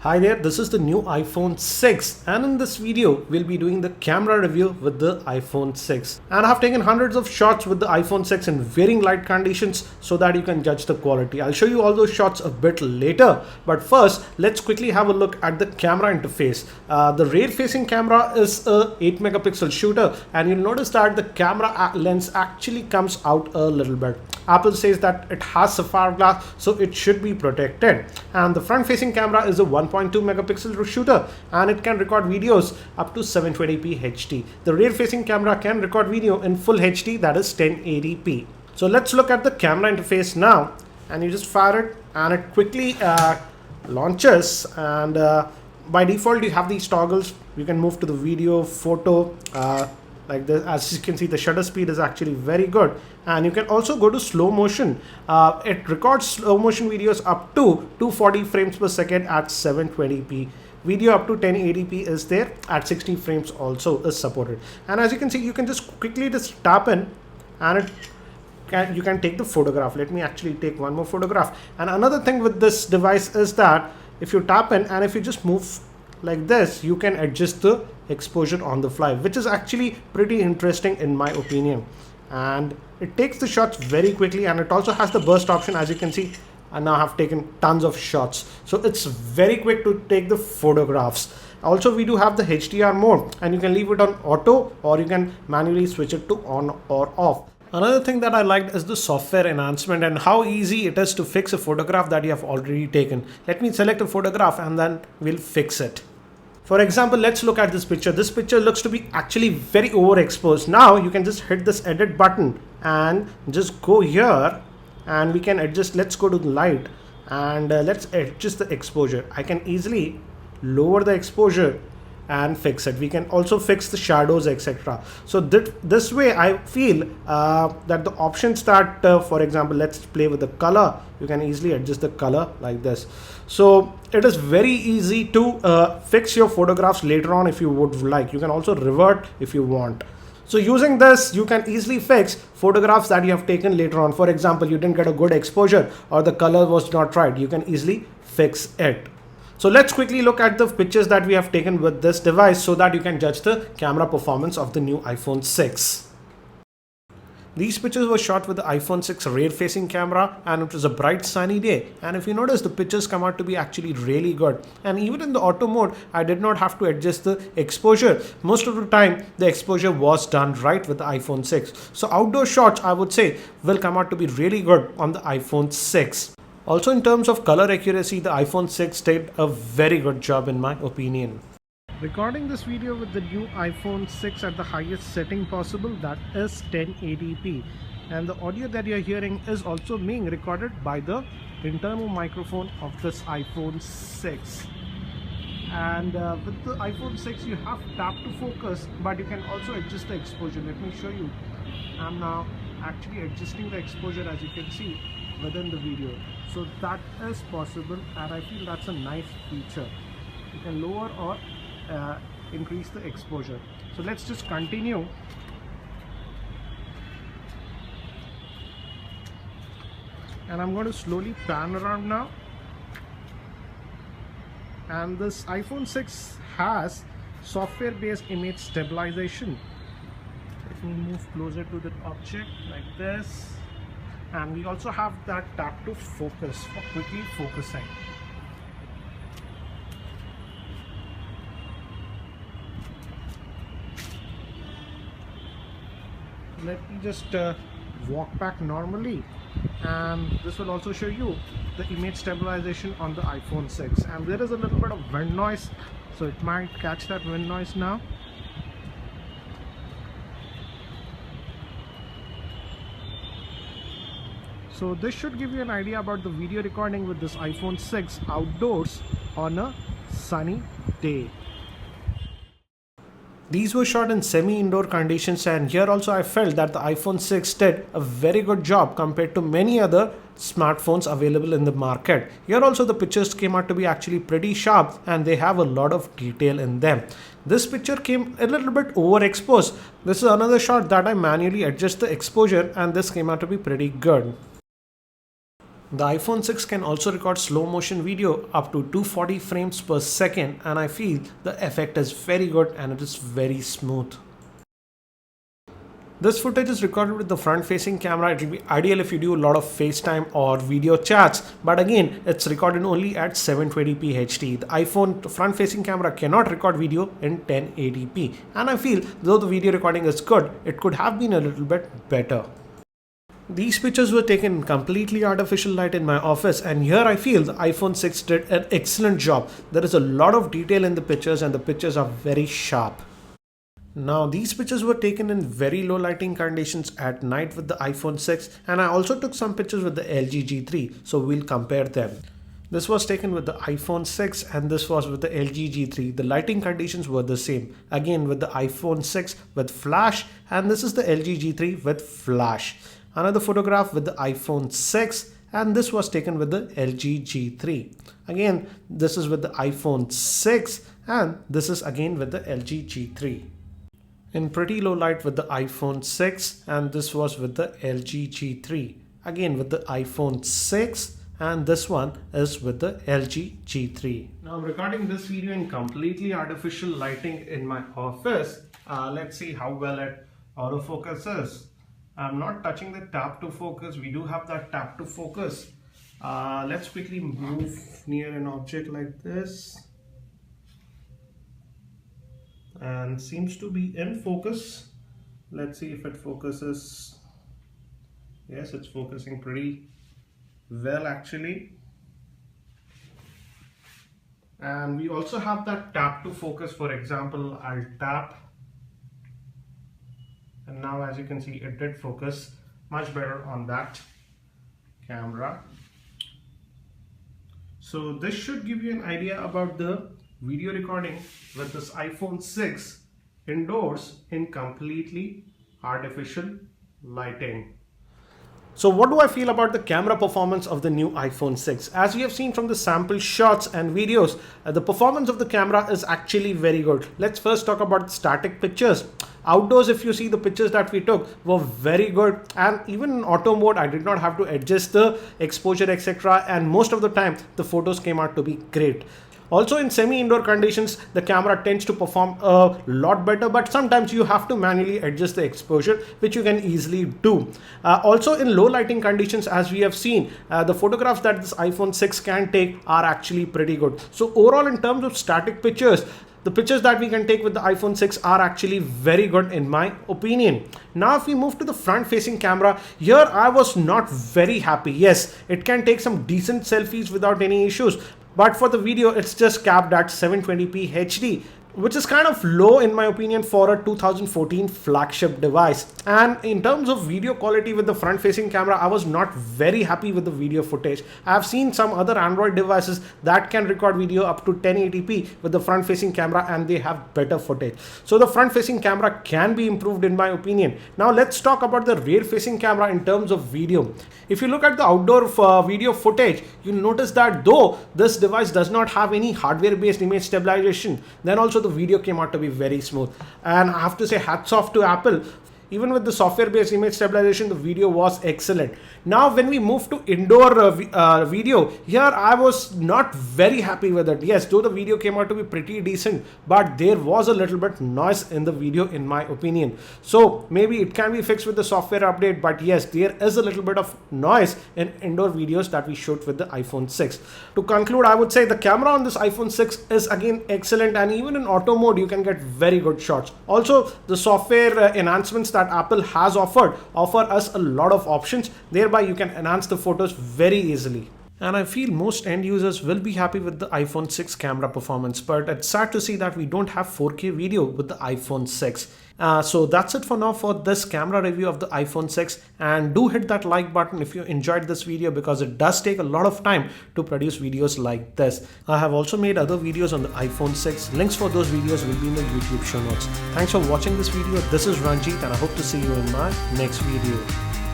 Hi there, this is the new iPhone 6 and in this video we'll be doing the camera review with the iPhone 6 and I have taken hundreds of shots with the iPhone 6 in varying light conditions so that you can judge the quality. I'll show you all those shots a bit later, but first let's quickly have a look at the camera interface. The rear facing camera is a 8 megapixel shooter and you'll notice that the camera lens actually comes out a little bit. Apple says that it has sapphire glass, so it should be protected. And the front facing camera is a 1.2 megapixel shooter and it can record videos up to 720p HD. The rear facing camera can record video in full HD, that is 1080p. So let's look at the camera interface now, and you just fire it and it quickly launches, and by default you have these toggles. You can move to the video, photo, like this. As you can see, the shutter speed is actually very good, and you can also go to slow motion. It records slow motion videos up to 240 frames per second at 720p. Video up to 1080p is there, at 60 frames also is supported. And as you can see, you can just quickly just tap in and you can take the photograph. Let me actually take one more photograph. And another thing with this device is that if you tap in and if you just move like this, you can adjust the exposure on the fly, which is actually pretty interesting in my opinion. And it takes the shots very quickly, and it also has the burst option. As you can see, I now have taken tons of shots, so it's very quick to take the photographs. Also, we do have the HDR mode, and you can leave it on auto or you can manually switch it to on or off. Another thing that I liked is the software enhancement and how easy it is to fix a photograph that you have already taken. Let me select a photograph and then we'll fix it. For example, let's look at this picture. This picture looks to be actually very overexposed. Now you can just hit this edit button and just go here and we can adjust. Let's go to the light and let's adjust the exposure. I can easily lower the exposure and fix it. We can also fix the shadows, etc. So this way I feel that the options that for example, let's play with the color. You can easily adjust the color like this. So it is very easy to fix your photographs later on if you would like. You can also revert if you want. So using this, you can easily fix photographs that you have taken later on. For example, you didn't get a good exposure or the color was not right. You can easily fix it. So let's quickly look at the pictures that we have taken with this device so that you can judge the camera performance of the new iPhone 6. These pictures were shot with the iPhone 6 rear facing camera and it was a bright sunny day, and if you notice, the pictures come out to be actually really good. And even in the auto mode, I did not have to adjust the exposure. Most of the time the exposure was done right with the iPhone 6. So outdoor shots, I would say, will come out to be really good on the iPhone 6. Also, in terms of color accuracy, the iPhone 6 did a very good job in my opinion. Recording this video with the new iPhone 6 at the highest setting possible, that is 1080p, and the audio that you're hearing is also being recorded by the internal microphone of this iPhone 6. And with the iPhone 6 you have tap to focus, but you can also adjust the exposure. Let me show you. I'm now actually adjusting the exposure, as you can see, within the video. So that is possible, and I feel that's a nice feature. You can lower or increase the exposure. So let's just continue. And I'm going to slowly pan around now. And this iPhone 6 has software based image stabilization. Let me move closer to the object like this. And we also have that tap to focus for quickly focusing. Let me just walk back normally, and this will also show you the image stabilization on the iPhone 6. And there is a little bit of wind noise, so it might catch that wind noise now. So this should give you an idea about the video recording with this iPhone 6 outdoors on a sunny day. These were shot in semi-indoor conditions, and here also I felt that the iPhone 6 did a very good job compared to many other smartphones available in the market. Here also the pictures came out to be actually pretty sharp and they have a lot of detail in them. This picture came a little bit overexposed. This is another shot that I manually adjust the exposure, and this came out to be pretty good. The iPhone 6 can also record slow motion video up to 240 frames per second, and I feel the effect is very good and it is very smooth. This footage is recorded with the front facing camera. It will be ideal if you do a lot of FaceTime or video chats, but again, it's recorded only at 720p HD. The iPhone front facing camera cannot record video in 1080p, and I feel though the video recording is good, it could have been a little bit better. These pictures were taken in completely artificial light in my office, and here I feel the iPhone 6 did an excellent job. There is a lot of detail in the pictures and the pictures are very sharp. Now these pictures were taken in very low lighting conditions at night with the iPhone 6, and I also took some pictures with the LG G3, so we'll compare them. This was taken with the iPhone 6 and this was with the LG G3. The lighting conditions were the same. Again with the iPhone 6 with flash, and this is the LG G3 with flash. Another photograph with the iPhone 6, and this was taken with the LG G3. Again, this is with the iPhone 6 and this is again with the LG G3. In pretty low light with the iPhone 6, and this was with the LG G3. Again with the iPhone 6, and this one is with the LG G3. Now I'm recording this video in completely artificial lighting in my office. Let's see how well it autofocuses. I'm not touching the tap to focus. We do have that tap to focus. Let's quickly move near an object like this. And seems to be in focus. Let's see if it focuses. Yes, it's focusing pretty well actually. And we also have that tap to focus. For example, I'll tap, and now as you can see, it did focus much better on that camera. So this should give you an idea about the video recording with this iPhone 6 indoors in completely artificial lighting. So what do I feel about the camera performance of the new iPhone 6? As we have seen from the sample shots and videos, the performance of the camera is actually very good. Let's first talk about static pictures. Outdoors, if you see the pictures that we took were very good, and even in auto mode I did not have to adjust the exposure etc, and most of the time the photos came out to be great. Also in semi-indoor conditions, the camera tends to perform a lot better, but sometimes you have to manually adjust the exposure, which you can easily do. Also in low lighting conditions, as we have seen, the photographs that this iPhone 6 can take are actually pretty good. So overall, in terms of static pictures, the pictures that we can take with the iPhone 6 are actually very good in my opinion. Now if we move to the front facing camera, here I was not very happy. Yes, it can take some decent selfies without any issues, but for the video it's just capped at 720p HD, which is kind of low in my opinion for a 2014 flagship device. And in terms of video quality with the front facing camera, I was not very happy with the video footage. I have seen some other Android devices that can record video up to 1080p with the front facing camera and they have better footage. So the front facing camera can be improved in my opinion. Now let's talk about the rear facing camera in terms of video. If you look at the outdoor video footage, you'll notice that though this device does not have any hardware based image stabilization, then also the video came out to be very smooth. And I have to say hats off to Apple. Even with the software based image stabilization, the video was excellent. Now when we move to indoor video, here I was not very happy with it. Yes, though the video came out to be pretty decent, but there was a little bit noise in the video in my opinion. So maybe it can be fixed with the software update, but yes, there is a little bit of noise in indoor videos that we shoot with the iPhone 6. To conclude, I would say the camera on this iPhone 6 is again excellent, and even in auto mode you can get very good shots. Also the software enhancements that Apple has offer us a lot of options. Thereby you can enhance the photos very easily. And I feel most end users will be happy with the iPhone 6 camera performance, but it's sad to see that we don't have 4K video with the iPhone 6. So that's it for now for this camera review of the iPhone 6, and do hit that like button if you enjoyed this video, because it does take a lot of time to produce videos like this. I have also made other videos on the iPhone 6. Links for those videos will be in the YouTube show notes. Thanks for watching this video. This is Ranjit and I hope to see you in my next video.